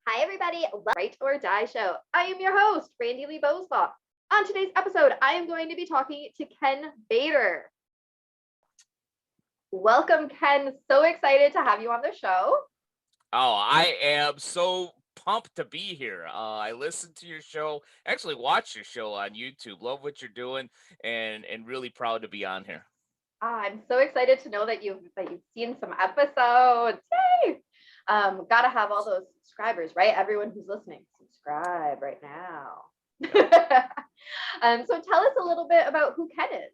Hi, everybody. Welcome to the Right or Die Show. I am your host, Randi-lee. On today's episode, I am going to be talking to Ken Bator. Welcome, Ken. So excited to have you on the show. Oh, I am so pumped to be here. I listened to your show, actually watched your show on YouTube. Love what you're doing, and really proud to be on here. I'm so excited to know that you've seen some episodes. Yay! Gotta have all those subscribers, right? Everyone who's listening, subscribe right now. So tell us a little bit about who Ken is.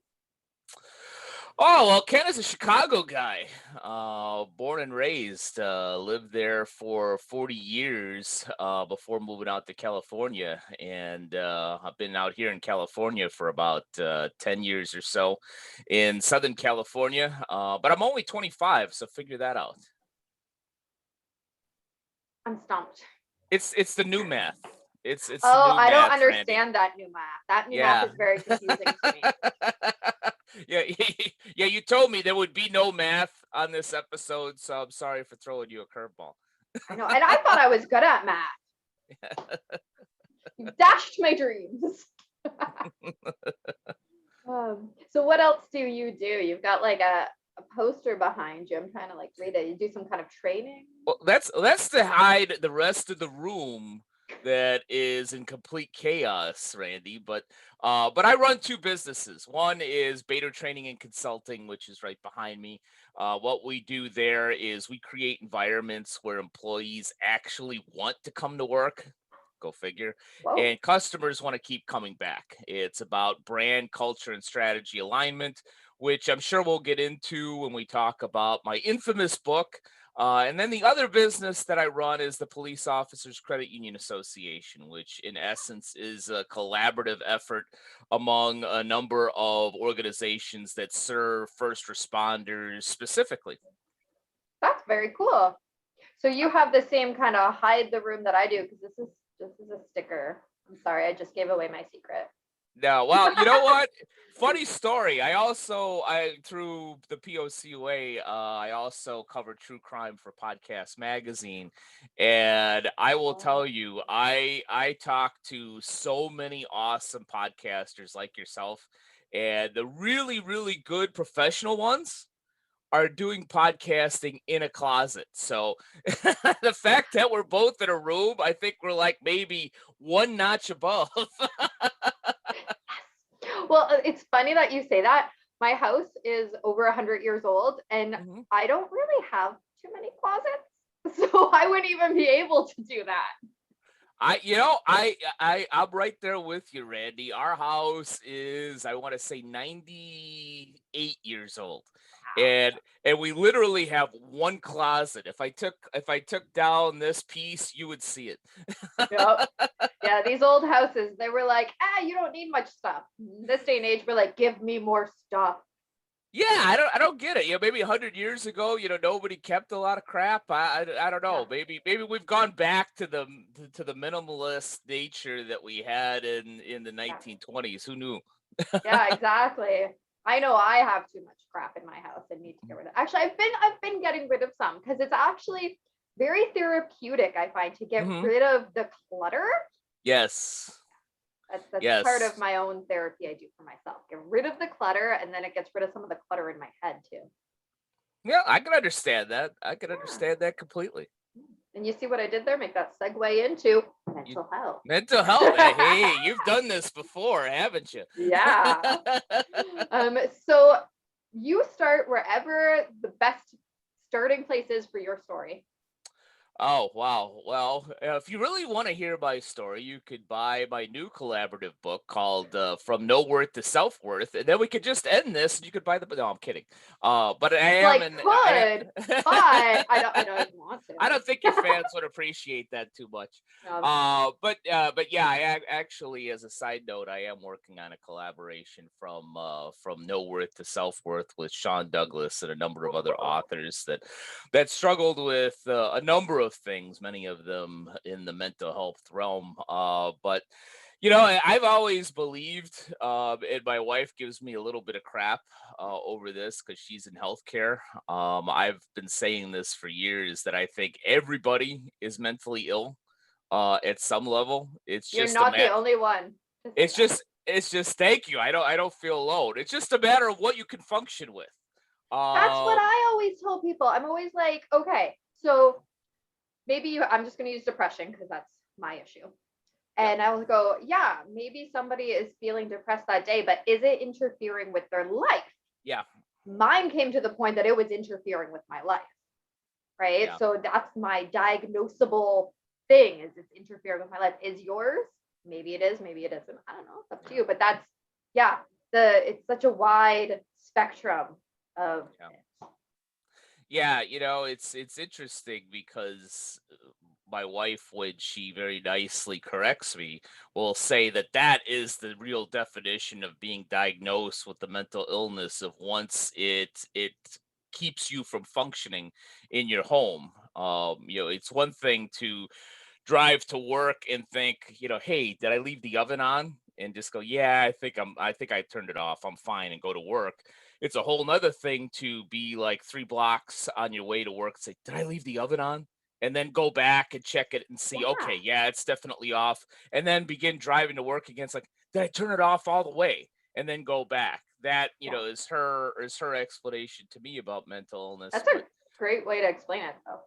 Oh, well, Ken is a Chicago guy, born and raised, lived there for 40 years before moving out to California. And I've been out here in California for about 10 years or so in Southern California. But I'm only 25, so figure that out. I'm stumped. It's the new math. It's the Oh, new I don't math, Randy. understand that new math. That new math Yeah. is very confusing to me. Yeah, yeah, you told me there would be no math on this episode, so I'm sorry for throwing you a curveball. I know, and I thought I was good at math. You dashed my dreams. So what else do? You've got like a poster behind you. I'm trying to like read it. You do some kind of training? Well, that's to hide the rest of the room that is in complete chaos, Randy. But I run two businesses. One is Bator Training and Consulting, which is right behind me. What we do there is we create environments where employees actually want to come to work. Go figure. Whoa. And customers want to keep coming back. It's about brand, culture, and strategy alignment, which I'm sure we'll get into when we talk about my infamous book. And then the other business that I run is the Police Officers Credit Union Association, which in essence is a collaborative effort among a number of organizations that serve first responders specifically. That's very cool. So you have the same kind of hide the room that I do, because this is a sticker. I'm sorry, I just gave away my secret. No, well, you know what? Funny story. I through the POCUA, I also cover true crime for Podcast Magazine, and I will tell you, I talk to so many awesome podcasters like yourself, and the really good professional ones are doing podcasting in a closet. So the fact that we're both in a room, I think we're like maybe one notch above. Well, it's funny that you say that. My house is over 100 years old, and Mhm. I don't really have too many closets, so I wouldn't even be able to do that. I'm right there with you, Randy. Our house is, I want to say, 98 years old. And we literally have one closet. If I took down this piece, you would see it. Yep. Yeah, these old houses, they were like, you don't need much stuff. This day and age, we're like, give me more stuff. Yeah, I don't get it. Maybe 100 years ago, nobody kept a lot of crap. I don't know. Yeah. Maybe we've gone back to the minimalist nature that we had in the Yeah. 1920s. Who knew? Yeah, exactly. I know I have too much crap in my house and need to get rid of. Actually, I've been getting rid of some, because it's actually very therapeutic, I find, to get Mhm. rid of the clutter. Yes. That's part of Yes. my own therapy I do for myself. Get rid of the clutter, and then it gets rid of some of the clutter in my head too. Yeah, I can understand that. I can Yeah. understand that completely. And you see what I did there? Make that segue into You, mental health. mental health. Hey, you've done this before, haven't you? Yeah. So you start wherever the best starting place is for your story. Oh, wow. Well, if you really want to hear my story, you could buy my new collaborative book called From No Worth to Self Worth. And then we could just end this and you could buy the. No, I'm kidding. But I am. Like, And could, but I don't want to. I don't think your fans would appreciate that too much. No, But yeah, actually, as a side note, I am working on a collaboration from No Worth to Self Worth with Sean Douglas and a number of other authors that struggled with a number of things, many of them in the mental health realm. But I've always believed, and my wife gives me a little bit of crap over this because she's in healthcare. I've been saying this for years that I think everybody is mentally ill. at some level. It's You're just not the only one to say that. it's just thank you. I don't feel alone. It's just a matter of what you can function with. That's what Um, I always tell people. I'm always like, okay, so maybe I'm just going to use depression because that's my issue. yeah, And I will go, yeah, maybe somebody is feeling depressed that day, but is it interfering with their life? yeah, Mine came to the point that it was interfering with my life, right? yeah. So that's my diagnosable thing, is it's interfering with my life. Is yours? Maybe it is, maybe it isn't. I don't know. It's up to you. But that's, yeah, it's such a wide spectrum of Yeah. Yeah, it's interesting because my wife, when she very nicely corrects me, will say that that is the real definition of being diagnosed with the mental illness of once it keeps you from functioning in your home. It's one thing to drive to work and think, hey, did I leave the oven on? And just go, yeah, I think I turned it off. I'm fine, and go to work. It's a whole nother thing to be like 3 blocks on your way to work and say, did I leave the oven on? And then go back and check it and see, yeah. okay, yeah, it's definitely off. And then begin driving to work again. It's like, did I turn it off all the way? And then go back. That, Yeah. is her explanation to me about mental illness. That's a But great way to explain it, though.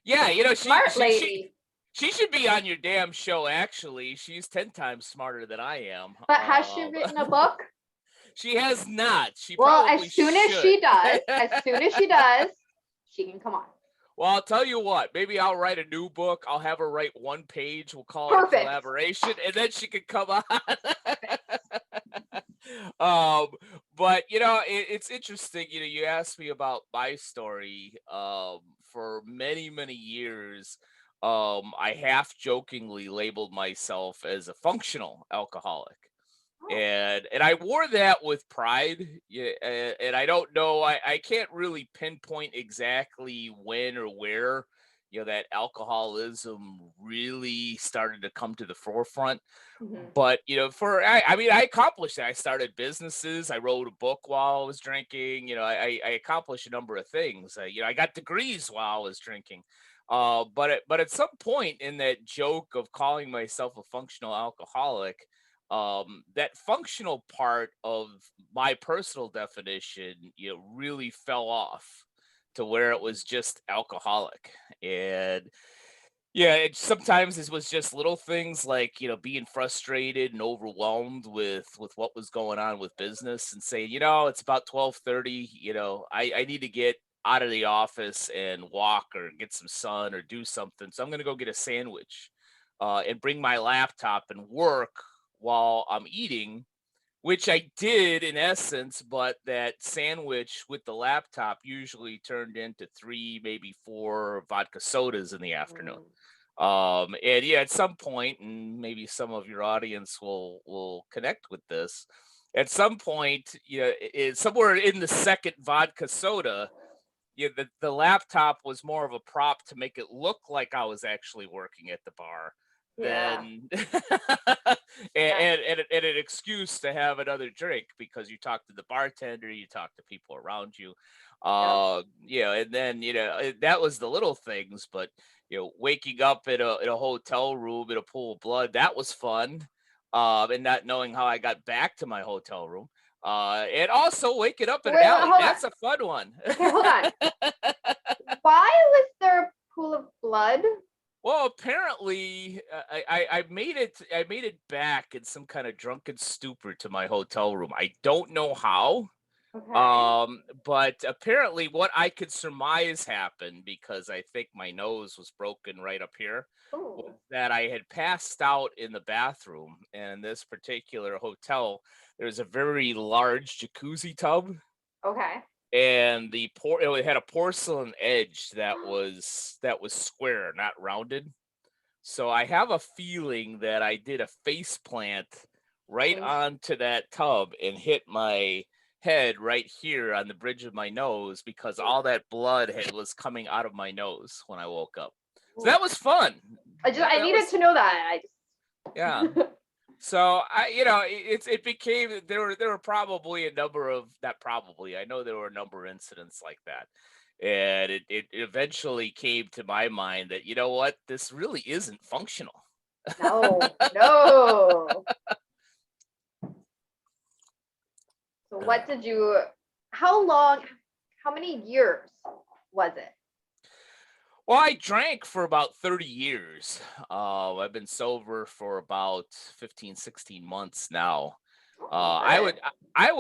yeah, Smart lady. she should be on your damn show, actually. She's 10 times smarter than I am. But has she written a book? She has not. She Well, probably as soon as should. she does, she can come on. Well, I'll tell you what, maybe I'll write a new book. I'll have her write one page. We'll call it a Perfect. collaboration, and then she can come on. um, but it's interesting. You asked me about my story. For many, many years, I half jokingly labeled myself as a functional alcoholic. Oh, And I wore that with pride. Yeah, and I don't know, I can't really pinpoint exactly when or where that alcoholism really started to come to the forefront. mhm. But I mean, I accomplished that. I started businesses. I wrote a book while I was drinking. I accomplished a number of things. I got degrees while I was drinking. But at some point in that joke of calling myself a functional alcoholic, that functional part of my personal definition, really fell off to where it was just alcoholic. And yeah, sometimes it was just little things like, being frustrated and overwhelmed with what was going on with business and saying, it's about 12:30, I need to get out of the office and walk or get some sun or do something. So I'm going to go get a sandwich and bring my laptop and work while I'm eating, which I did in essence, but that sandwich with the laptop usually turned into 3, maybe 4 vodka sodas in the afternoon. Mm. And yeah, at some point, and maybe some of your audience will connect with this. At some point, somewhere in the second vodka soda, the laptop was more of a prop to make it look like I was actually working at the bar Yeah. than Yeah. and an excuse to have another drink because you talk to the bartender, you talk to people around you. Yep. And then that was the little things, but waking up in a hotel room in a pool of blood, that was fun. And not knowing how I got back to my hotel room. And also waking up in an Wait, alley, hold on. that's a fun one. Okay, hold on. Why was there a pool of blood? Well, apparently, I made it. I made it back in some kind of drunken stupor to my hotel room. I don't know how. Okay. But apparently, what I could surmise happened, because I think my nose was broken right up here, was Oh, that I had passed out in the bathroom. And in this particular hotel, there's a very large jacuzzi tub, okay. and it had a porcelain edge that was square, not rounded. So I have a feeling that I did a face plant right And onto that tub and hit my head right here on the bridge of my nose, because all that blood was coming out of my nose when I woke up. So that was fun. I That needed was, to know that. yeah. So it became, there were probably a number of, not probably, I know there were a number of incidents like that. And it eventually came to my mind that, you know what, this really isn't functional. No, no. So what did you, how long, how many years was it? Well, I drank for about 30 years. I've been sober for about 15, 16 months now. Oh, I good. would I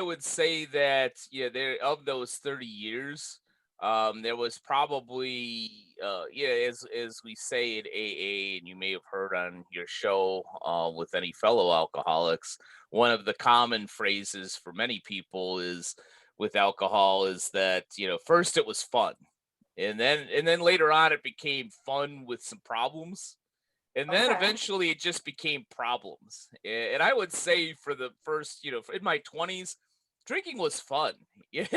would say that, yeah, there of those 30 years, there was probably, yeah, as we say at AA, and you may have heard on your show, with any fellow alcoholics, one of the common phrases for many people is with alcohol is that, first it was fun, and then later on it became fun with some problems, and then Okay. eventually it just became problems. And I would say for the first, in my 20s, drinking was fun. Yeah.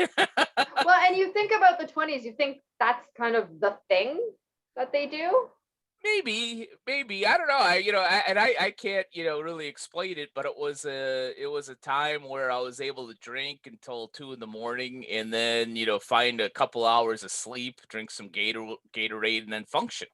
Well, and you think about the 20s, you think that's kind of the thing that they do? Maybe I don't know. I can't, really explain it, but it was a time where I was able to drink until 2 in the morning, and then, find a couple hours of sleep, drink some Gatorade, and then function.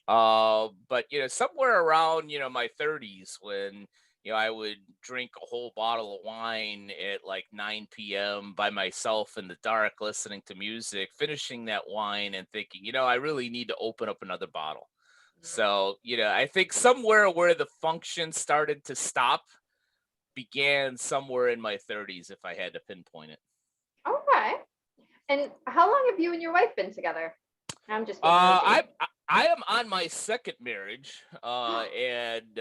But, somewhere around, my 30s, when, I would drink a whole bottle of wine at like 9 p.m. by myself in the dark, listening to music, finishing that wine and thinking, I really need to open up another bottle. So, I think somewhere where the function started to stop began somewhere in my 30s, if I had to pinpoint it. Okay. And how long have you and your wife been together? I'm just being Uh, nosy. I am on my second marriage, and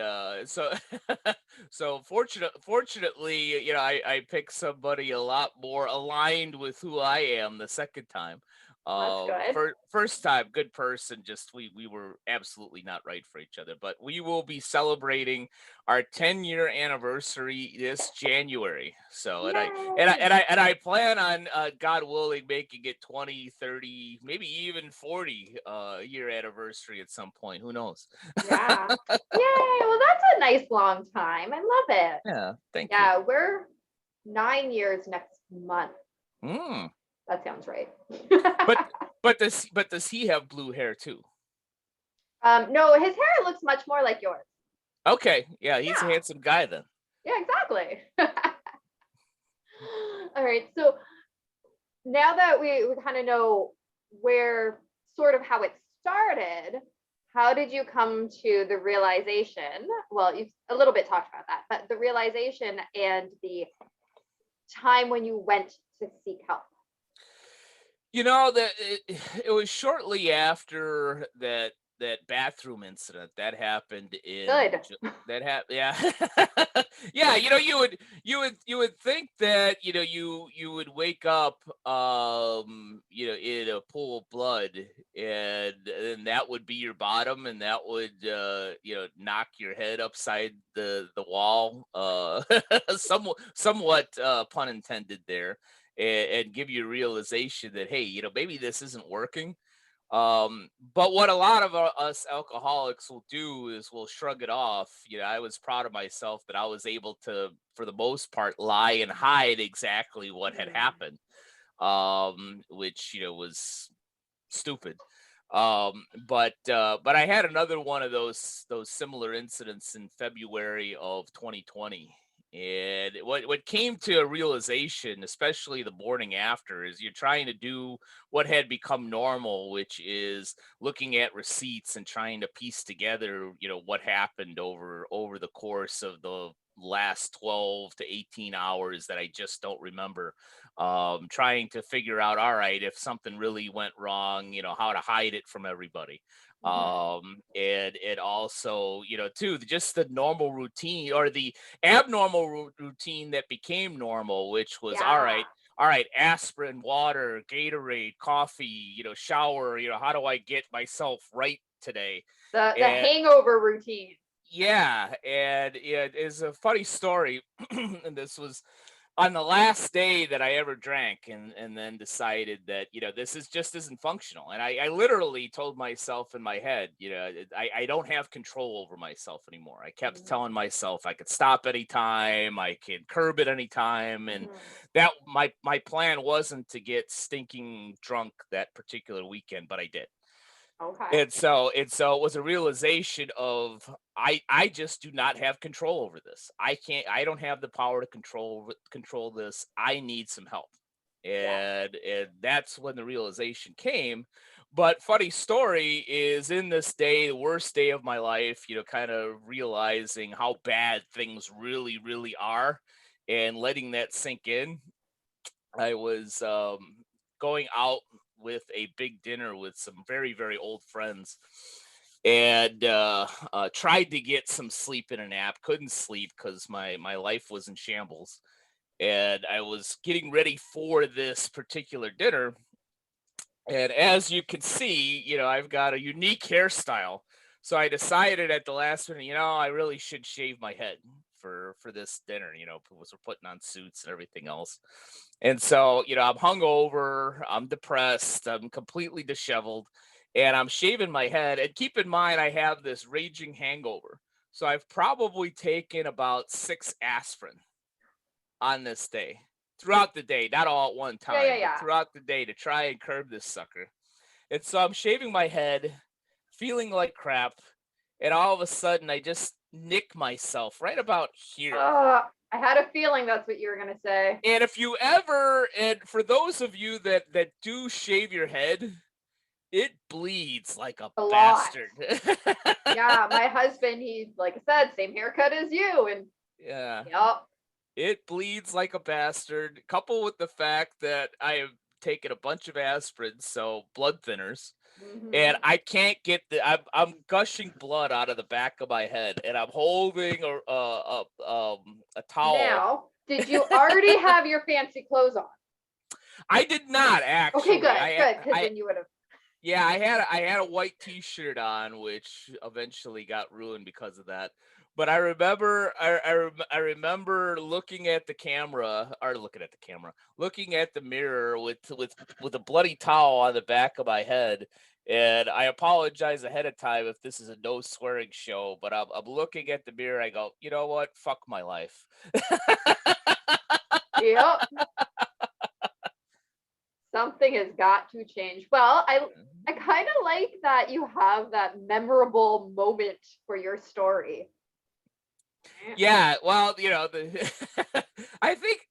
so fortunately, I picked somebody a lot more aligned with who I am the second time. That's good. First time, good person. Just we were absolutely not right for each other. But we will be celebrating our 10-year anniversary this January. So Yay. and I plan on, God willing, making it 20, 30, maybe even 40 year anniversary at some point. Who knows? Yeah. Yay. Well, that's a nice long time. I love it. Yeah, thank you. Yeah, we're 9 years next month. Mm. That sounds right. But but does he have blue hair too? No, his hair looks much more like yours. Okay, yeah, he's a Yeah. handsome guy then. Yeah, exactly. All right. So now that we kind of know where sort of how it started, how did you come to the realization? Well, you've a little bit talked about that, but the realization and the time when you went to seek help. That it was shortly after that bathroom incident that happened Good. that happened. Yeah. Yeah, you would think that, you would wake up, in a pool of blood, and then that would be your bottom, and that would, knock your head upside the wall, somewhat, pun intended there, and give you a realization that, hey, maybe this isn't working. But what a lot of us alcoholics will do is we'll shrug it off. I was proud of myself that I was able to, for the most part, lie and hide exactly what had Mm. happened, which, was stupid. But I had another one of those similar incidents in February of 2020. And what came to a realization, especially the morning after, is you're trying to do what had become normal, which is looking at receipts and trying to piece together, what happened over the course of the last 12 to 18 hours that I just don't remember, trying to figure out, all right, if something really went wrong, how to hide it from everybody. Mhm. And it also, too, just the normal routine or the abnormal routine that became normal, which was, Yeah. all right, aspirin, water, Gatorade, coffee, shower, how do I get myself right today? The And hangover routine. yeah, and yeah, it's a funny story. And this was on the last day that I ever drank, and then decided that, this is just isn't functional. And I literally told myself in my head, I don't have control over myself anymore. I kept Mhm. telling myself I could stop anytime, I could curb it anytime. And Mhm. that my plan wasn't to get stinking drunk that particular weekend, but I did. Okay. And so it was a realization of I just do not have control over this. I don't have the power to control this. I need some help. Yeah. And that's when the realization came. But funny story is, in this day, the worst day of my life, kind of realizing how bad things really, really are and letting that sink in. I was going out with a big dinner with some very, very old friends, and tried to get some sleep in a nap. Couldn't sleep because my life was in shambles. And I was getting ready for this particular dinner. And as you can see, I've got a unique hairstyle. So I decided at the last minute, I really should shave my head for this dinner, because we're putting on suits and everything else. And so, I'm hungover, I'm depressed, I'm completely disheveled, and I'm shaving my head. And keep in mind, I have this raging hangover. So I've probably taken about 6 aspirin on this day, throughout the day, not all at one Yeah, yeah, time, but yeah. throughout the day, to try and curb this sucker. And so I'm shaving my head, feeling like crap, and all of a sudden I just nick myself right about here. I had a feeling that's what you were gonna say. And for those of you that do shave your head, it bleeds like a A lot. bastard. Yeah, my husband, he, like I said, same haircut as you, and Yeah. yep. It bleeds like a bastard, coupled with the fact that I have taken a bunch of aspirins, so blood thinners, and Mhm. I can't get I'm gushing blood out of the back of my head, and I'm holding a towel. Now, did you already have your fancy clothes on? I did not Okay, actually. good, good, because I then you would have. Yeah, I had a white T-shirt on, which eventually got ruined because of that. But I remember looking at the mirror with a bloody towel on the back of my head. And I apologize ahead of time if this is a no swearing show, but I'm looking at the mirror. I go, you know what? Fuck my life. Yep. Something has got to change. Well, I kind of like that you have that memorable moment for your story. Yeah, well, I think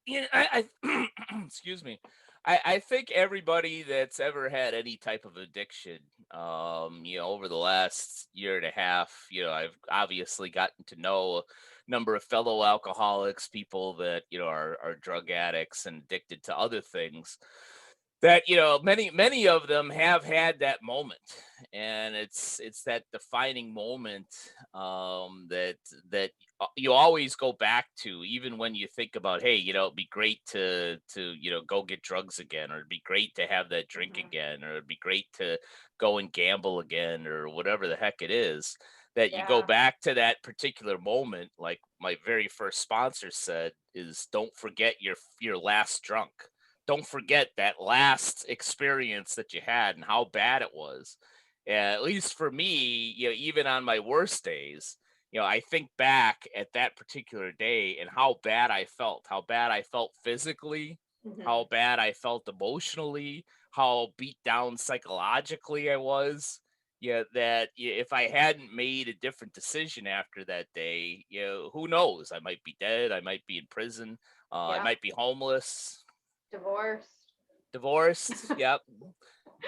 excuse me. I think everybody that's ever had any type of addiction, over the last year and a half, I've obviously gotten to know a number of fellow alcoholics, people that, are drug addicts and addicted to other things, that many of them have had that moment. And it's that defining moment, that you always go back to, even when you think about, hey, it'd be great to go get drugs again, or it'd be great to have that drink Mhm. again, or it'd be great to go and gamble again, or whatever the heck it is, that you go Yeah. back to that particular moment. Like my very first sponsor said, is don't forget your last drunk. Don't forget that last experience that you had and how bad it was. At least for me, even on my worst days, I think back at that particular day and how bad I felt physically, how Mhm. bad I felt emotionally, how beat down psychologically I was. Yeah, that if I hadn't made a different decision after that day, who knows? I might be dead. I might be in prison. I Yeah. might be homeless. Divorced. Divorced, yep,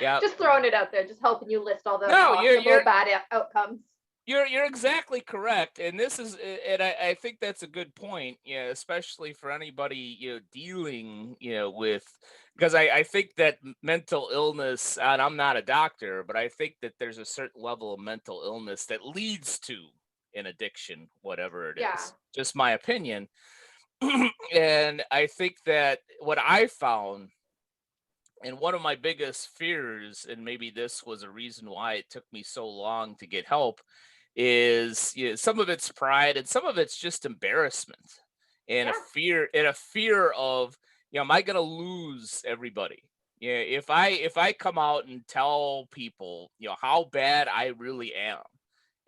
yep. Just throwing it out there, just helping you list all the No, possible bad outcomes. you're exactly correct, and I think that's a good point. Yeah, especially for anybody dealing with, because I think that mental illness, and I'm not a doctor, but I think that there's a certain level of mental illness that leads to an addiction, whatever it Yeah. is. Just my opinion. And I think that what I found, and one of my biggest fears, and maybe this was a reason why it took me so long to get help, is some of it's pride and some of it's just embarrassment. and Yeah. a fear of, am I going to lose everybody? Yeah, if I come out and tell people, how bad I really am,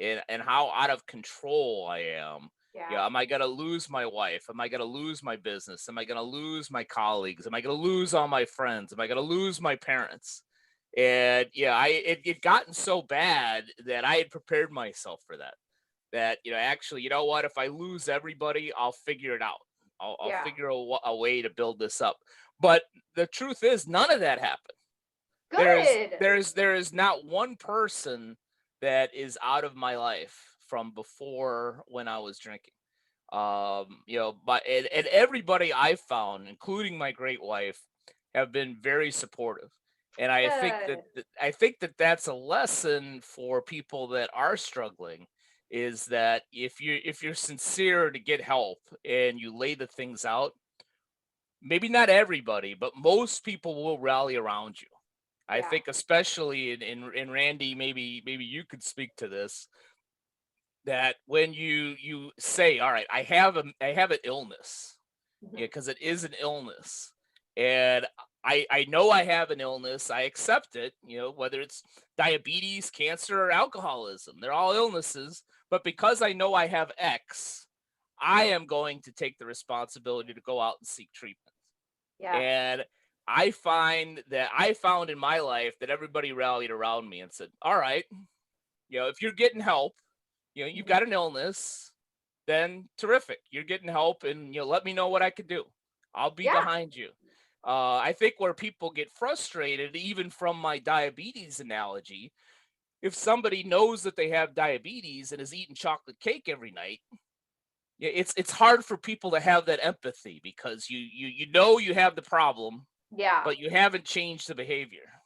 and how out of control I am, Yeah. am I going to lose my wife? Am I going to lose my business? Am I going to lose my colleagues? Am I going to lose all my friends? Am I going to lose my parents? And it gotten so bad that I had prepared myself for that. That, actually, you know what? If I lose everybody, I'll figure it out. I'll Yeah. figure a way to build this up. But the truth is, none of that happened. Good. There is not one person that is out of my life from before when I was drinking. But and everybody I've found, including my great wife, have been very supportive. And Good. I think that that's a lesson for people that are struggling, is that if you're sincere to get help and you lay the things out, maybe not everybody, but most people will rally around you. I Yeah. think especially in Randy, maybe you could speak to this, that when you say, all right, I have an illness, Mhm. because it is an illness, and I know I have an illness, I accept it, whether it's diabetes, cancer, or alcoholism, they're all illnesses, but because I know I have X, I am going to take the responsibility to go out and seek treatment. Yes. And I found in my life that everybody rallied around me and said, all right, if you're getting help, you've Mhm. got an illness, then terrific. You're getting help, and let me know what I can do. I'll be Yeah. behind you. I think where people get frustrated, even from my diabetes analogy, if somebody knows that they have diabetes and is eating chocolate cake every night, yeah, it's hard for people to have that empathy, because you know you have the problem, Yeah. but you haven't changed the behavior.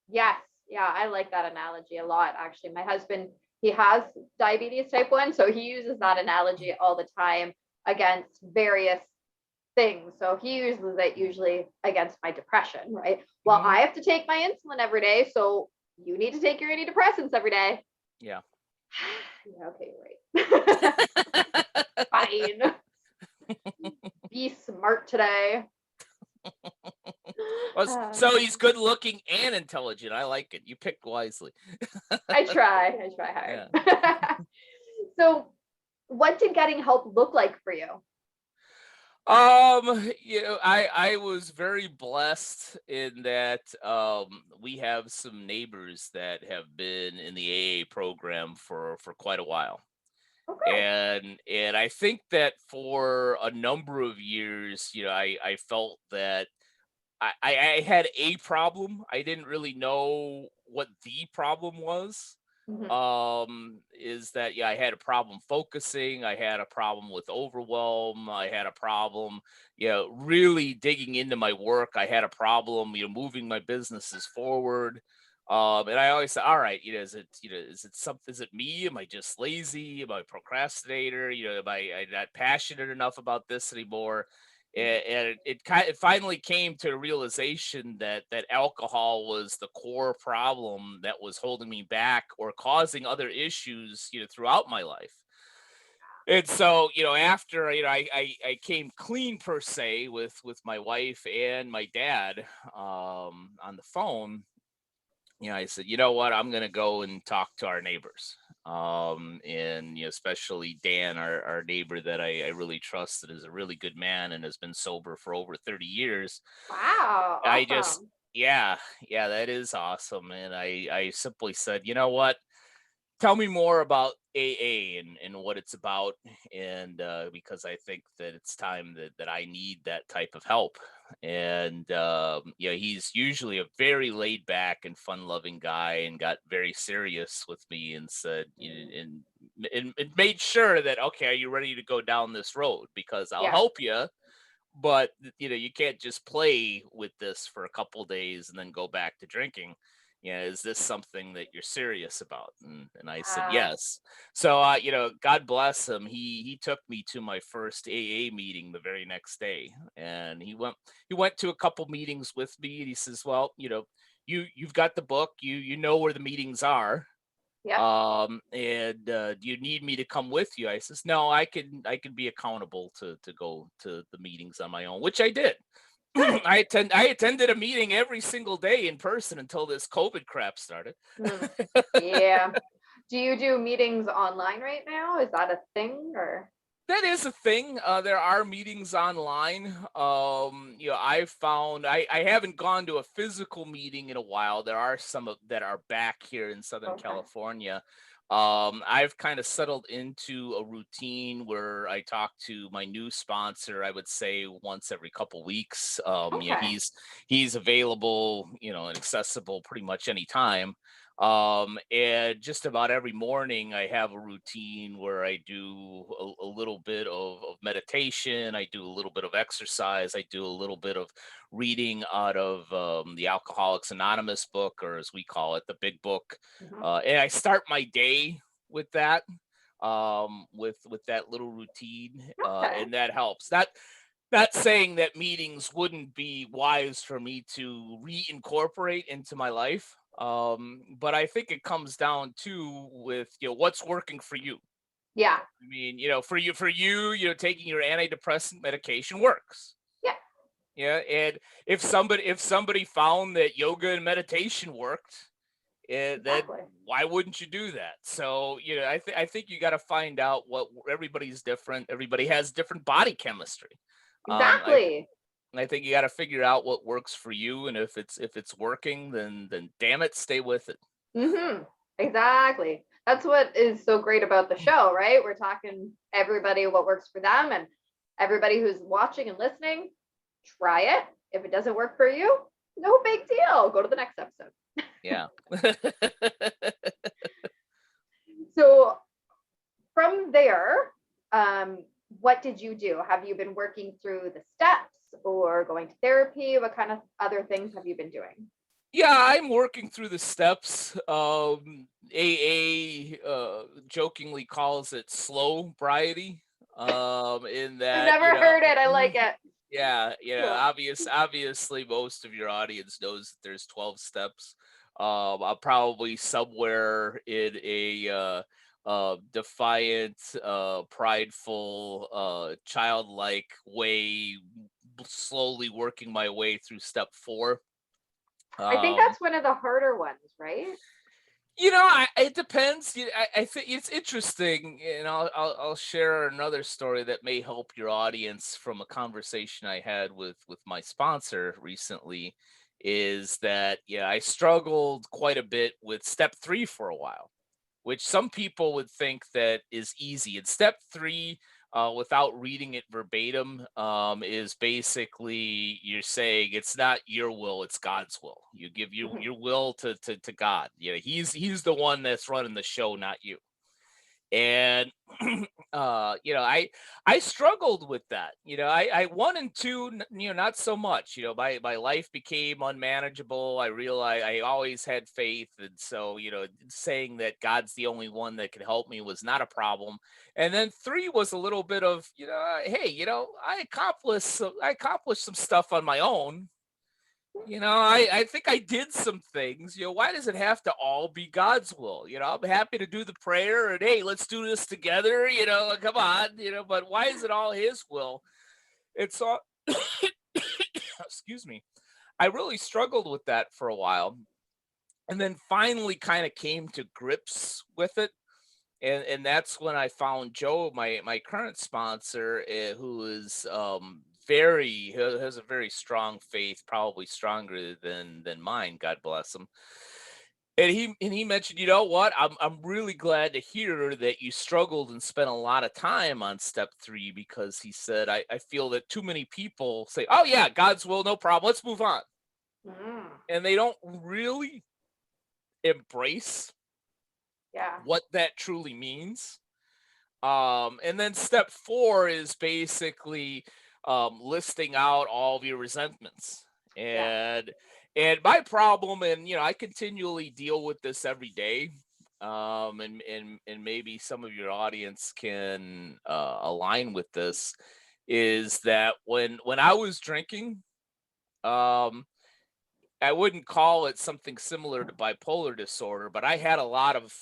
Yes. Yeah. I like that analogy a lot, actually. My husband, he has diabetes type 1, so he uses that analogy all the time against various things. So he uses it usually against my depression, right? Well, Hmm. I have to take my insulin every day, so you need to take your antidepressants every day. Yeah. Yeah, okay, you're right. Fine. Be smart today. So he's good looking and intelligent. I like it. You picked wisely. I try. I try Yeah. hard. So, what did getting help look like for you? I was very blessed in that we have some neighbors that have been in the AA program for quite a while. Oh, good. And I think that for a number of years, I felt that I had a problem. I didn't really know what the problem was. Mhm. Is that, I had a problem focusing, I had a problem with overwhelm, I had a problem, really digging into my work, I had a problem, moving my businesses forward. And I always say, all right, is it me? Am I just lazy? Am I a procrastinator? Am I not passionate enough about this anymore? And it finally came to a realization that alcohol was the core problem that was holding me back or causing other issues, throughout my life. And so, after, I came clean per se with my wife and my dad, on the phone. I said, you know what, I'm gonna go and talk to our neighbors. And especially Dan, our neighbor that I really trust, that is a really good man and has been sober for over 30 years. Wow, I just awesome. Yeah, yeah, that is awesome. And I simply said, you know what? Tell me more about AA and what it's about. And because I think that it's time that I need that type of help. And he's usually a very laid back and fun loving guy, and got very serious with me and said, and made sure that, okay, are you ready to go down this road? Because I'll Yeah. help you, but you can't just play with this for a couple days and then go back to drinking. Is this something that you're serious about? And I said Uh, yes. So God bless him, he took me to my first AA meeting the very next day. And he went to a couple meetings with me, and he says, well, you've got the book, you know where the meetings are. Yeah. And do you need me to come with you? I says, no, I can be accountable to go to the meetings on my own, which I did. Good. I attended a meeting every single day in person until this COVID crap started. Mm. Yeah. Do you do meetings online right now? Is that a thing or? That is a thing. There are meetings online. I found I haven't gone to a physical meeting in a while. There are some that are back here in Southern Okay. California. I've kind of settled into a routine where I talk to my new sponsor. I would say once every couple weeks. Okay. He's available, and accessible pretty much anytime. And just about every morning, I have a routine where I do a little bit of meditation. I do a little bit of exercise. I do a little bit of reading out of the Alcoholics Anonymous book, or as we call it, the Big Book. Mhm. And I start my day with that, with that little routine, Okay. and that helps. Not saying that meetings wouldn't be wise for me to reincorporate into my life, but I think it comes down to with what's working for you. Yeah. I mean, for you, taking your antidepressant medication works. Yeah. Yeah, and if somebody found that yoga and meditation worked, then Exactly. why wouldn't you do that? So I think you got to find out what everybody's different. Everybody has different body chemistry. Um, I Exactly. I think you got to figure out what works for you, and if it's working, then damn it, stay with it. Mm-hmm. Exactly. That's what is so great about the show, right? We're talking everybody what works for them, and everybody who's watching and listening, try it. If it doesn't work for you, no big deal. Go to the next episode. Yeah. So from there, um, what did you do? Have you been working through the steps or going to therapy? What kind of other things have you been doing? Yeah, I'm working through the steps. AA jokingly calls it slow briety. In I've that, never heard it. I like it. yeah, Cool. obviously most of your audience knows that there's 12 steps. I'm probably somewhere in a defiant, prideful, childlike way, slowly working my way through step 4. I think Um, that's one of the harder ones, right? it depends. I think it's interesting, and I'll share another story that may help your audience from a conversation I had with my sponsor recently. Is that I struggled quite a bit with step 3 for a while, which some people would think that is easy. And step 3, without reading it verbatim, is basically you're saying it's not your will, it's God's will. You give your Mhm. your will to God. He's the one that's running the show, not you. And I struggled with that. I 1 and 2, not so much. My life became unmanageable. I realized I always had faith, and so saying that God's the only one that can help me was not a problem. And then 3 was a little bit of hey, I accomplished some stuff on my own. I think I did some things. Why does it have to all be God's will? I'm happy to do the prayer and hey, let's do this together. Come on. But why is it all His will? It's all. Excuse me. I really struggled with that for a while, and then finally kind of came to grips with it. And that's when I found Joe, my current sponsor, who is very has a very strong faith, probably stronger than mine. God bless him. And he mentioned, you know what? I'm really glad to hear that you struggled and spent a lot of time on step 3, because he said I feel that too many people say, oh yeah, God's will, no problem, let's move on, Mm, and they don't really embrace yeah. what that truly means. And then step 4 is basically listing out all of your resentments. Yeah. And my problem, and I continually deal with this every day. And maybe some of your audience can align with this, is that when I was drinking, um, I wouldn't call it something similar to bipolar disorder, but I had a lot of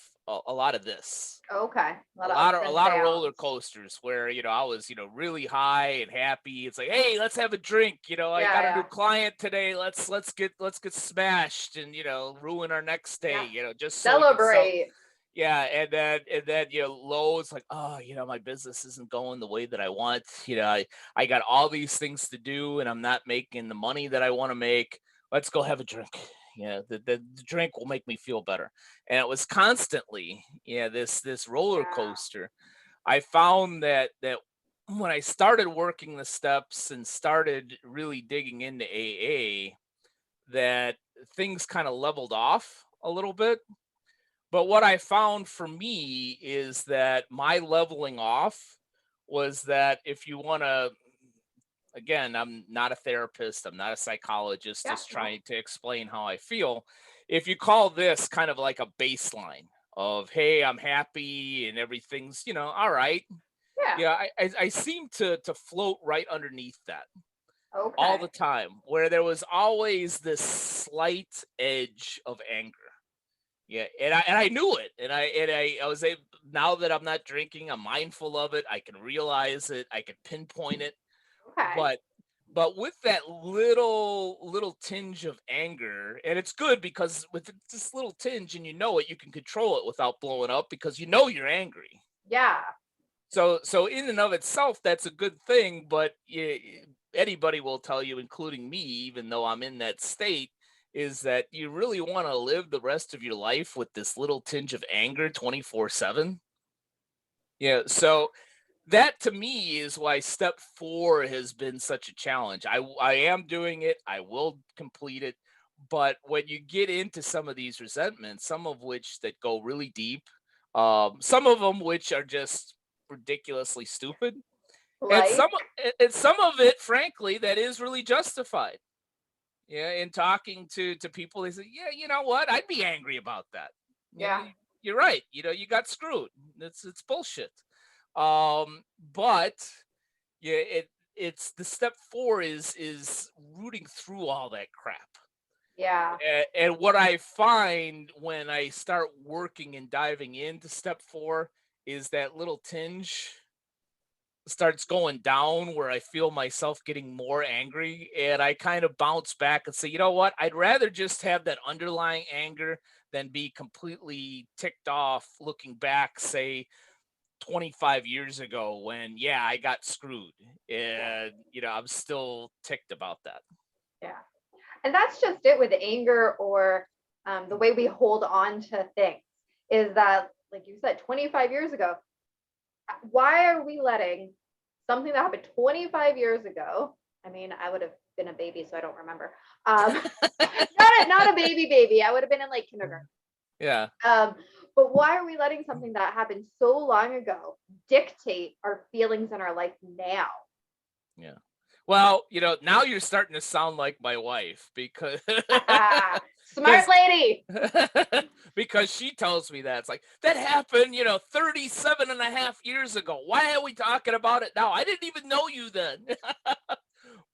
a lot of this. Okay. A lot A of lot ups of a and lot of roller downs. coasters where, I was, really high and happy. It's like, hey, let's have a drink. I Yeah, got a yeah. new client today. Let's get smashed and, ruin our next day. Yeah. Just so we can sell. Celebrate. Yeah, and then low, it's like, oh, my business isn't going the way that I want. I got all these things to do and I'm not making the money that I want to make. Let's go have a drink. The drink will make me feel better. And it was constantly, this roller Yeah. coaster. I found that when I started working the steps and started really digging into AA, that things kind of leveled off a little bit. But what I found for me is that my leveling off was that if you want to, again, I'm not a therapist, I'm not a psychologist, Yeah. just No. trying to explain how I feel. If you call this kind of like a baseline of, hey, I'm happy and everything's, all right. Yeah. Yeah, I seem to float right underneath that all the Okay. time, where there was always this slight edge of anger. Yeah, and I knew it, and I was able. Now that I'm not drinking, I'm mindful of it. I can realize it. I can pinpoint it. Okay. But with that little tinge of anger, and it's good because with this little tinge, and it, you can control it without blowing up because you're angry. Yeah. So in and of itself, that's a good thing. But anybody will tell you, including me, even though I'm in that state, is that you really want to live the rest of your life with this little tinge of anger 24/7. Yeah. So that to me is why step 4 has been such a challenge. I am doing it. I will complete it. But when you get into some of these resentments, some of which that go really deep, some of them which are just ridiculously stupid, and Like. some of it, frankly, that is really justified. Yeah, in talking to people, they say, yeah, you know what? I'd be angry about that. Yeah. You're right. You got screwed. It's bullshit. But yeah, it's the step 4 is rooting through all that crap. Yeah. And what I find when I start working and diving into step 4 is that little tinge starts going down where I feel myself getting more angry, and I kind of bounce back and say, you know what? I'd rather just have that underlying anger than be completely ticked off looking back, say 25 years ago when, yeah, I got screwed. Yeah. And, I'm still ticked about that. Yeah. And that's just it with anger or the way we hold on to things is that, like you said, 25 years ago, why are we letting something that happened 25 years ago? I mean, I would have been a baby, so I don't remember. Not a baby. I would have been in like kindergarten. Yeah. But why are we letting something that happened so long ago dictate our feelings in our life now? Yeah. Well, now you're starting to sound like my wife because Smart lady. because she tells me that it's like that happened, 37 and a half years ago. Why are we talking about it now? I didn't even know you then.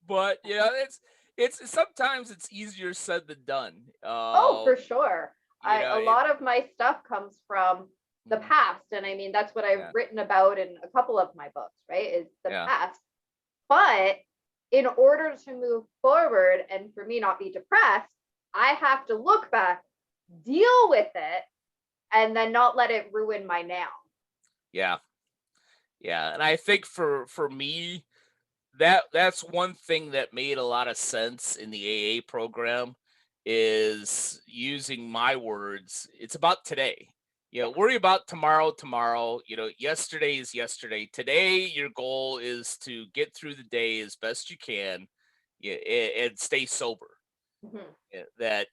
But it's sometimes it's easier said than done. Oh, for sure. A It lot of my stuff comes from the mm, past. And I mean, that's what I've yeah, written about in a couple of my books, right? Is the yeah, past. But in order to move forward and for me not be depressed, I have to look back, deal with it, and then not let it ruin my now. yeah, yeah. And I think for me, that's one thing that made a lot of sense in the AA program is using my words. It's about today. Yeah. Worry about tomorrow, tomorrow. Yesterday is yesterday. Today, your goal is to get through the day as best you can, yeah, and stay sober. Mhm. Yeah, that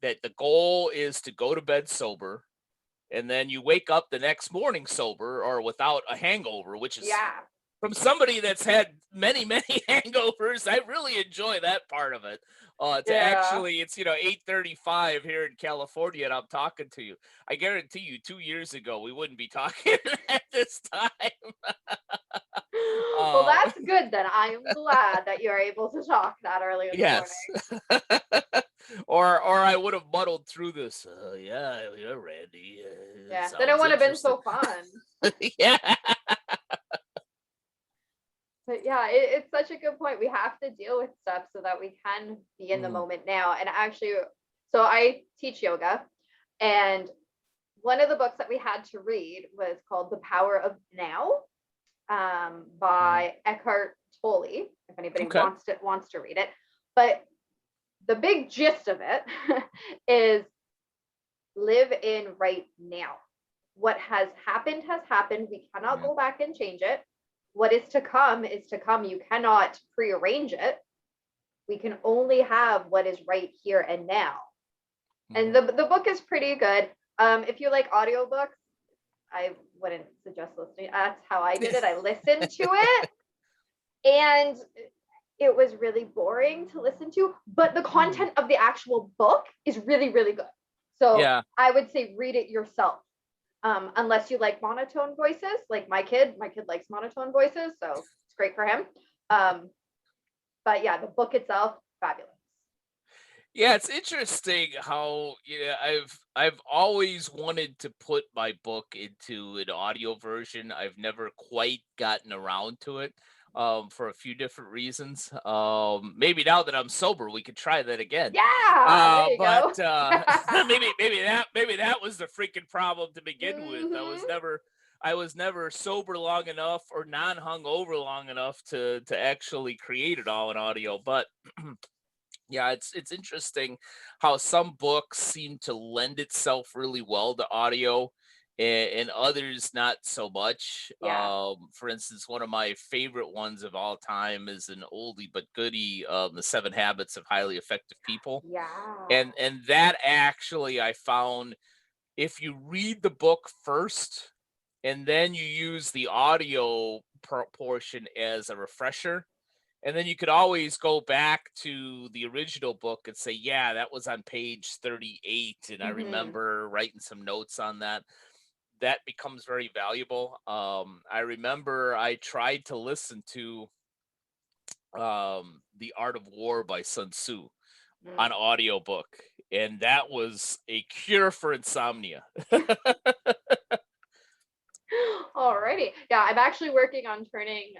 that the goal is to go to bed sober, and then you wake up the next morning sober or without a hangover, which is Yeah. from somebody that's had many, many hangovers. I really enjoy that part of it. To Yeah. actually, it's 8:35 here in California, and I'm talking to you. I guarantee you, 2 years ago we wouldn't be talking at this time. Well, Uh, that's good then. I am glad that you're able to talk that early in the yes, morning. or I would have muddled through this. Yeah, yeah, Randy. Yeah. Then it Sounds would have been interesting. so fun. Yeah. But yeah, it's such a good point. We have to deal with stuff so that we can be in the Mm, moment now. And actually, so I teach yoga, and one of the books that we had to read was called The Power of Now, mhm. by Eckhart Tolle, if anybody Okay. wants to read it. But the big gist of it is live in right now. What has happened has happened. We cannot Yeah. go back and change it. What is to come is to come. You cannot prearrange it. We can only have what is right here and now. And Mhm. the book is pretty good. If you like audiobooks, I wouldn't suggest listening. That's how I did it. I listened to it, and it was really boring to listen to, but the Mm. content of the actual book is really, really good. So Yeah. I would say read it yourself. Unless you like monotone voices, like my kid likes monotone voices, so it's great for him. Um, but yeah, the book itself, fabulous. Yeah, it's interesting how I've always wanted to put my book into an audio version. I've never quite gotten around to it for a few different reasons. Maybe now that I'm sober, we could try that again. Yeah, there you But go. maybe that was the freaking problem to begin with. Hmm. I was never sober long enough or non-hungover long enough to actually create it all in audio. But yeah, it's interesting how some books seem to lend itself really well to audio and others not so much. Yeah. For instance, one of my favorite ones of all time is an oldie but goodie, The Seven Habits of Highly Effective People. Yeah. And that actually I found, if you read the book first and then you use the audio portion as a refresher, and then you could always go back to the original book and say, yeah, that was on page 38. And I Hmm. remember writing some notes on that. That becomes very valuable. I remember I tried to listen to The Art of War by Sun Tzu on audiobook, and that was a cure for insomnia. Alrighty. Yeah, I'm actually working on turning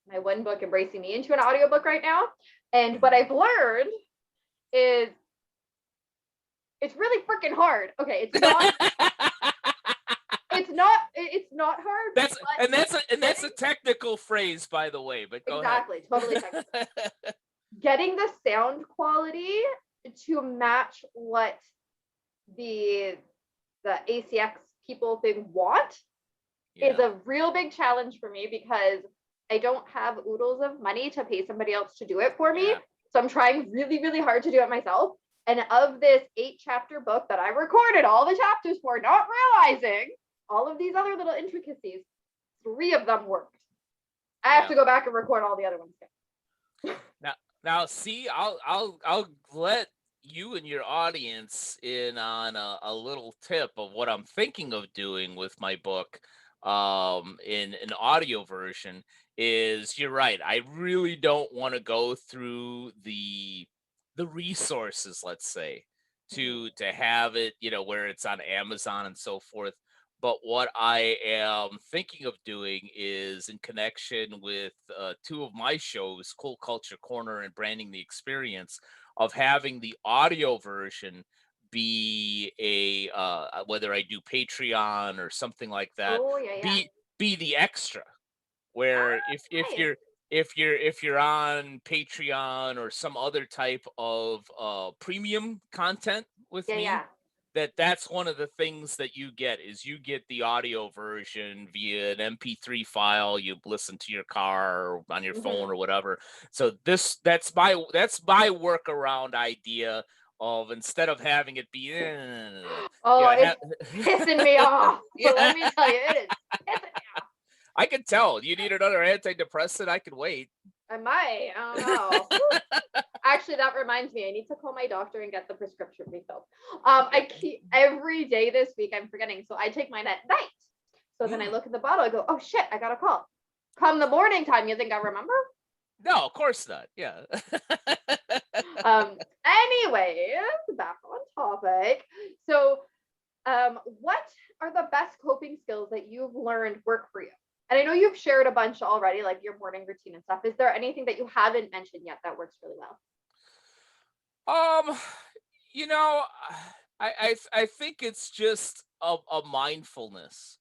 my one book, Embracing Me, into an audiobook right now. And what Mhm. I've learned is it's really freaking hard. Okay, it's not hard, That's a getting technical phrase, by the way, but go ahead. exactly, totally technical. Getting the sound quality to match what the the ACX people thing want is Yeah. a real big challenge for me because I don't have oodles of money to pay somebody else to do it for me. Yeah. So I'm trying really, really hard to do it myself. And of this 8 chapter book that I recorded all the chapters for, not realizing all of these other little intricacies, 3 of them worked. I have Yeah. to go back and record all the other ones. Now, now, see, I'll let you and your audience in on a little tip of what I'm thinking of doing with my book, in an audio version. Is you're right. I really don't want to go through the resources, let's say, to have it, where it's on Amazon and so forth. But what I am thinking of doing is in connection with two of my shows, Cool Culture Corner and Branding the Experience, of having the audio version be whether I do Patreon or something like that, Oh, yeah, yeah. be the extra. Where Nice. if you're on Patreon or some other type of premium content with Yeah, me, yeah. that's one of the things that you get is you get the audio version via an MP3 file. You listen to your car or on your phone Hmm. or whatever. So that's my workaround idea of, instead of having it be Oh, yeah it's pissing me off. So let yeah. me tell you, it is pissing me off. I can tell you need another antidepressant. I can wait. I might. I don't know. Actually, that reminds me. I need to call my doctor and get the prescription refilled. Yeah. I keep every day this week. I'm forgetting, so I take mine at night. So then I Mm. look at the bottle. I go, "Oh shit, I got a call." Come the morning time, you think I remember? No, of course not. Yeah. Anyways, back on topic. So, what are the best coping skills that you've learned work for you? And I know you've shared a bunch already, like your morning routine and stuff. Is there anything that you haven't mentioned yet that works really well? Um, you know, I think it's just a mindfulness.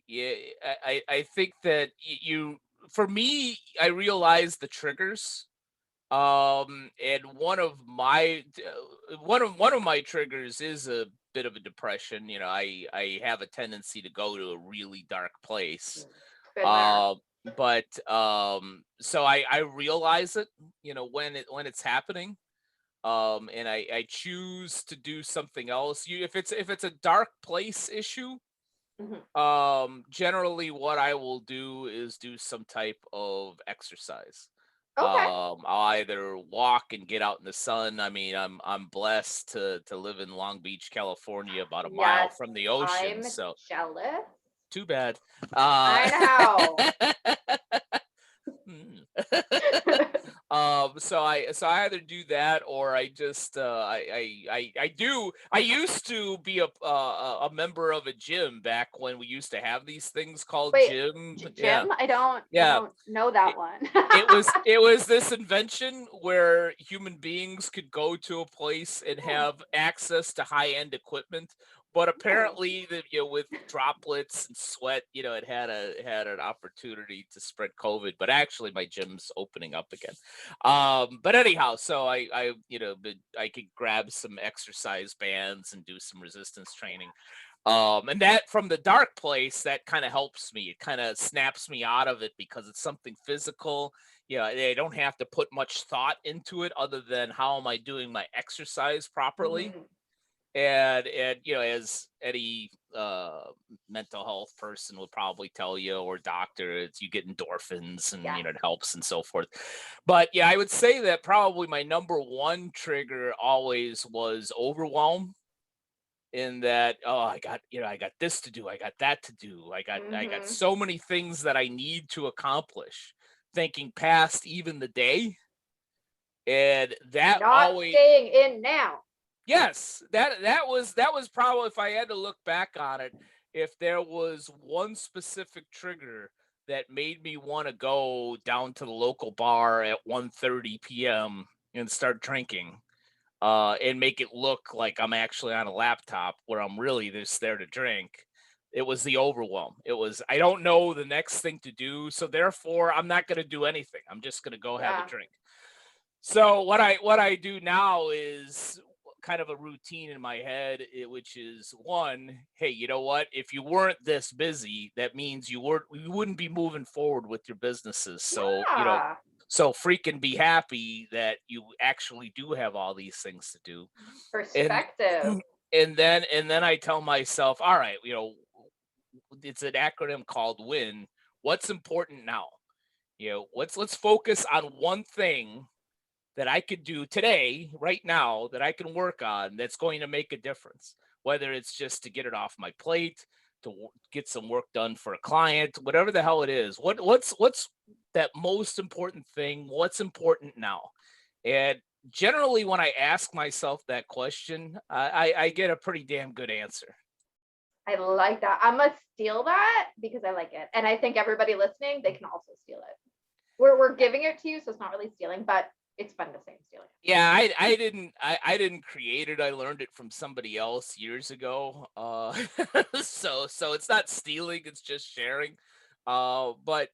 Yeah, I think that you for me, I realize the triggers. And one of my triggers is a bit of a depression. I have a tendency to go to a really dark place. Been there. Um, but so I realize it, when it's happening. And I choose to do something else. If it's a dark place issue, Mhm. generally what I will do is do some type of exercise. Okay. I'll either walk and get out in the sun. I mean, I'm blessed to live in Long Beach, California, about a mile Yes, from the ocean, I'm so jealous. too bad. I know. Hmm. So I either do that, or I just I used to be a member of a gym back when we used to have these things called Wait, gym. Yeah, Jim? I yeah. don't know that one. It was this invention where human beings could go to a place and Oh, have access to high-end equipment, but oh. apparently with droplets and sweat, it had an opportunity to spread COVID. But actually my gym's opening up again. But anyhow, so I could grab some exercise bands and do some resistance training. And that, from the dark place, that kind of helps me. It kind of snaps me out of it because it's something physical. I don't have to put much thought into it other than how am I doing my exercise properly. Mhm. And as any mental health person would probably tell you, or doctor, it's you get endorphins, and Yes. it helps and so forth. But yeah, I would say that probably my number one trigger always was overwhelm, in that, oh, I got this to do, I got that to do, I got Mhm. so many things that I need to accomplish, thinking past even the day. And that Not always, staying in now. yes, that was probably, if I had to look back on it, if there was one specific trigger that made me want to go down to the local bar at 1:30 p.m. and start drinking, and make it look like I'm actually on a laptop where I'm really just there to drink. It was the overwhelm. It was, I don't know the next thing to do, so therefore I'm not going to do anything. I'm just going to go have a Yeah. drink. So what I do now is kind of a routine in my head, which is, one, hey, you know what? If you weren't this busy, that means you wouldn't be moving forward with your businesses. So Yeah. so freaking be happy that you actually do have all these things to do. And Perspective. and then I tell myself, all right, it's an acronym called WIN. What's important now? Let's focus on one thing that I could do today, right now, that I can work on, that's going to make a difference. Whether it's just to get it off my plate, to get some work done for a client, whatever the hell it is. What's that most important thing? What's important now? And generally, when I ask myself that question, I get a pretty damn good answer. I like that. I'm gonna steal that because I like it. And I think everybody listening, they can also steal it. We're giving it to you, so it's not really stealing, but it's fun to say I'm stealing Yeah, I didn't create it. I learned it from somebody else years ago. So it's not stealing, it's just sharing. But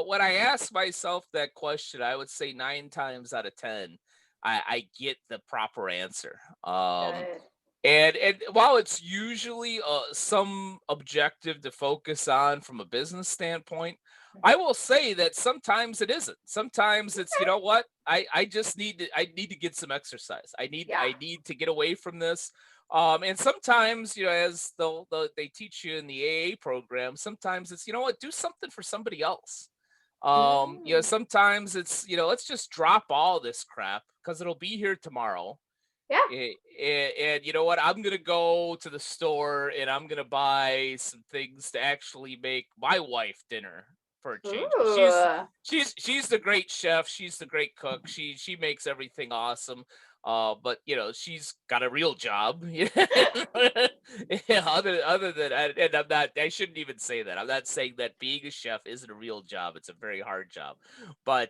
when I ask myself that question, I would say 9 times out of 10, I get the proper answer. it. And while it's usually some objective to focus on from a business standpoint, Good. I will say that sometimes it isn't. Sometimes it's, Okay. what, I need to get some exercise. I need Yeah. I need to get away from this. And sometimes, as they teach you in the AA program, sometimes it's, what, do something for somebody else. Mm. Sometimes it's, let's just drop all this crap because it'll be here tomorrow. Yeah. And you know what? I'm gonna go to the store and I'm gonna buy some things to actually make my wife dinner. for a change. But Ooh. she's the great chef. She's the great cook. She makes everything awesome. But she's got a real job. Yeah, other than and I'm not. I shouldn't even say that. I'm not saying that being a chef isn't a real job. It's a very hard job. But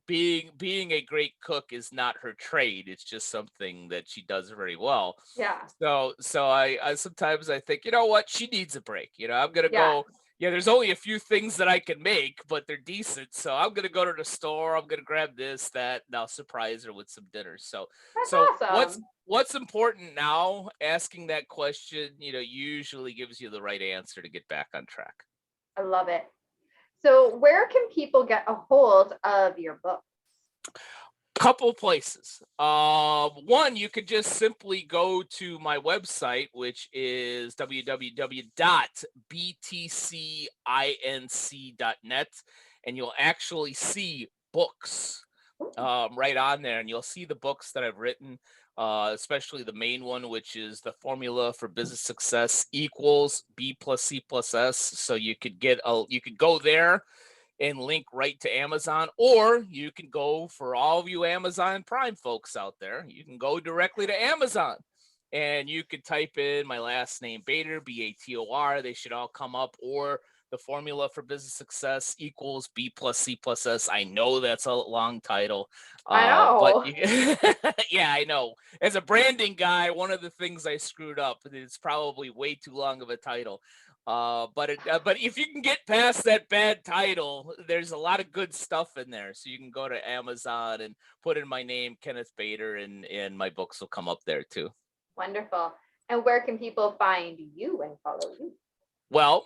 being a great cook is not her trade. It's just something that she does very well. Yeah. So I sometimes I think, you know what, she needs a break. I'm gonna Yeah. go. Yeah, there's only a few things that I can make, but they're decent. So I'm gonna go to the store. I'm gonna grab this, that, and I'll surprise her with some dinner. So That's what's awesome. what's important now? Asking that question, usually gives you the right answer to get back on track. I love it. So where can people get a hold of your book? Couple places. One, you could just simply go to my website, which is www.btcinc.net, and you'll actually see books right on there, and you'll see the books that I've written, especially the main one, which is the formula for business success equals B plus C plus S. So you could go there and link right to Amazon, or you can go, for all of you Amazon Prime folks out there, you can go directly to Amazon and you could type in my last name, Bator, Bator. They should all come up, or the formula for business success equals B plus C plus S. I know that's a long title, I but know. yeah, I know. As a branding guy, one of the things I screwed up, it's probably way too long of a title. But if you can get past that bad title, there's a lot of good stuff in there. So you can go to Amazon and put in my name, Kenneth Bator, and my books will come up there too. Wonderful. And where can people find you and follow you? Well,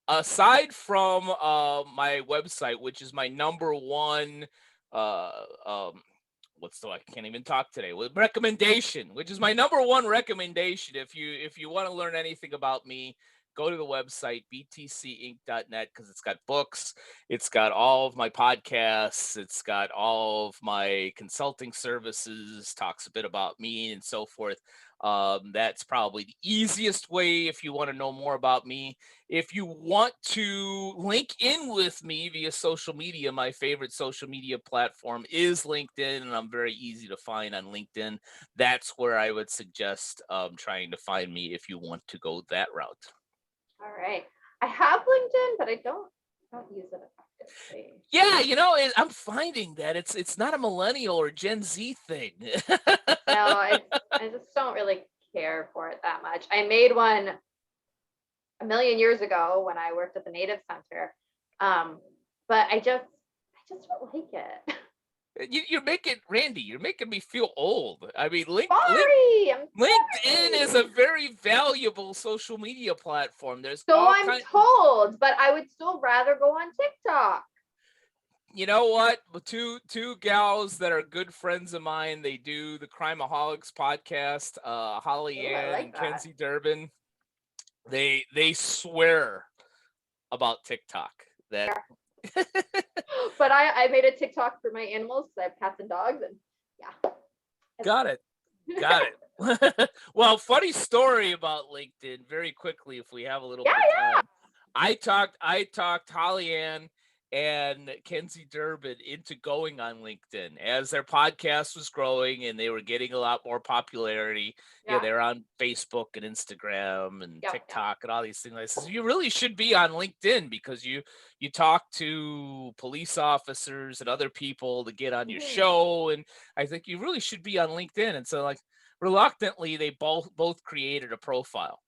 aside from my website, which is my number one, uh, um, I can't even talk today. With recommendation, which is my number one recommendation. If you want to learn anything about me, go to the website btcinc.net, because it's got books, it's got all of my podcasts, it's got all of my consulting services, talks a bit about me and so forth. That's probably the easiest way if you want to know more about me. If you want to link in with me via social media, my favorite social media platform is LinkedIn, and I'm very easy to find on LinkedIn. That's where I would suggest trying to find me if you want to go that route. All right. I have LinkedIn, but I don't use it effectively. Yeah, I'm finding that it's not a millennial or Gen Z thing. No, I just don't really care for it that much. I made one a million years ago when I worked at the Native Center. But I just don't like it. You're making me feel old. I mean, I'm LinkedIn sorry. is a very valuable social media platform. There's So all I'm kind. told, but I would still rather go on TikTok. You know what? Two gals that are good friends of mine. They do the Crimeaholics podcast. Holly Oh, I Ann like and that. Kenzie Durbin. They swear about TikTok that. But I made a TikTok for my animals because I have cats and dogs, and yeah. Got it. Well, funny story about LinkedIn, very quickly, if we have a little bit of Yeah. time. I talked Holly Ann and Kenzie Durbin into going on LinkedIn as their podcast was growing and they were getting a lot more popularity. Yeah, they're on Facebook and Instagram and TikTok and all these things. I said, you really should be on LinkedIn, because you talk to police officers and other people to get on your show, and I think you really should be on LinkedIn. And so, like, reluctantly, they both created a profile.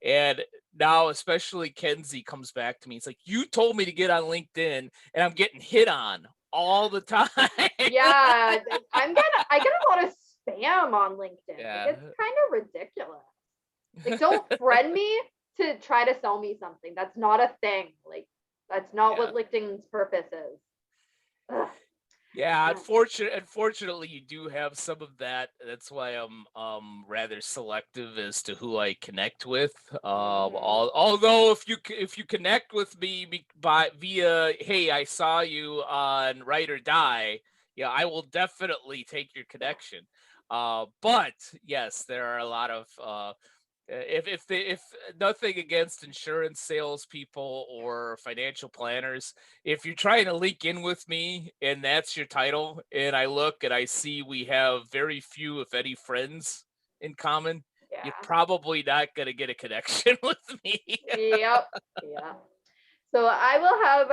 And now, especially Kenzie comes back to me. It's like, you told me to get on LinkedIn, and I'm getting hit on all the time. Yeah, I get a lot of spam on LinkedIn. Yeah. Like, it's kind of ridiculous. Like, don't friend me to try to sell me something. That's not a thing. Like, that's not what LinkedIn's purpose is. Ugh. Yeah, unfortunately, you do have some of that. That's why I'm rather selective as to who I connect with. Although if you connect with me via, hey, I saw you on Ride or Die, yeah, I will definitely take your connection. But yes, there are a lot of If nothing against insurance salespeople or financial planners, if you're trying to link in with me and that's your title, and I look and I see we have very few, if any, friends in common, you're Yeah. probably not gonna get a connection with me. Yep. Yeah. So I will have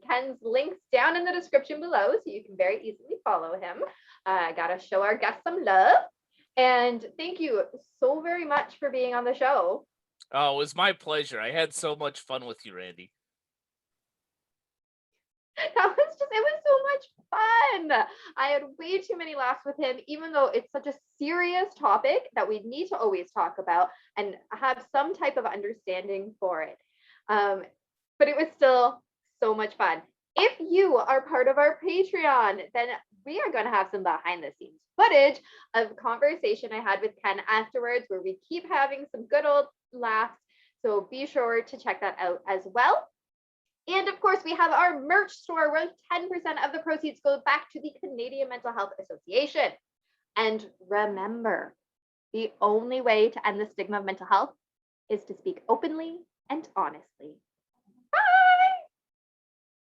Ken's links down in the description below, so you can very easily follow him. Gotta show our guests some love. And thank you so very much for being on the show. Oh, it was my pleasure. I had so much fun with you, Randy. It was so much fun. I had way too many laughs with him, even though it's such a serious topic that we need to always talk about and have some type of understanding for it. But it was still so much fun. If you are part of our Patreon, then we are going to have some behind the scenes footage of conversation I had with Ken afterwards, where we keep having some good old laughs. So be sure to check that out as well. And of course, we have our merch store where 10% of the proceeds go back to the Canadian Mental Health Association. And remember, the only way to end the stigma of mental health is to speak openly and honestly.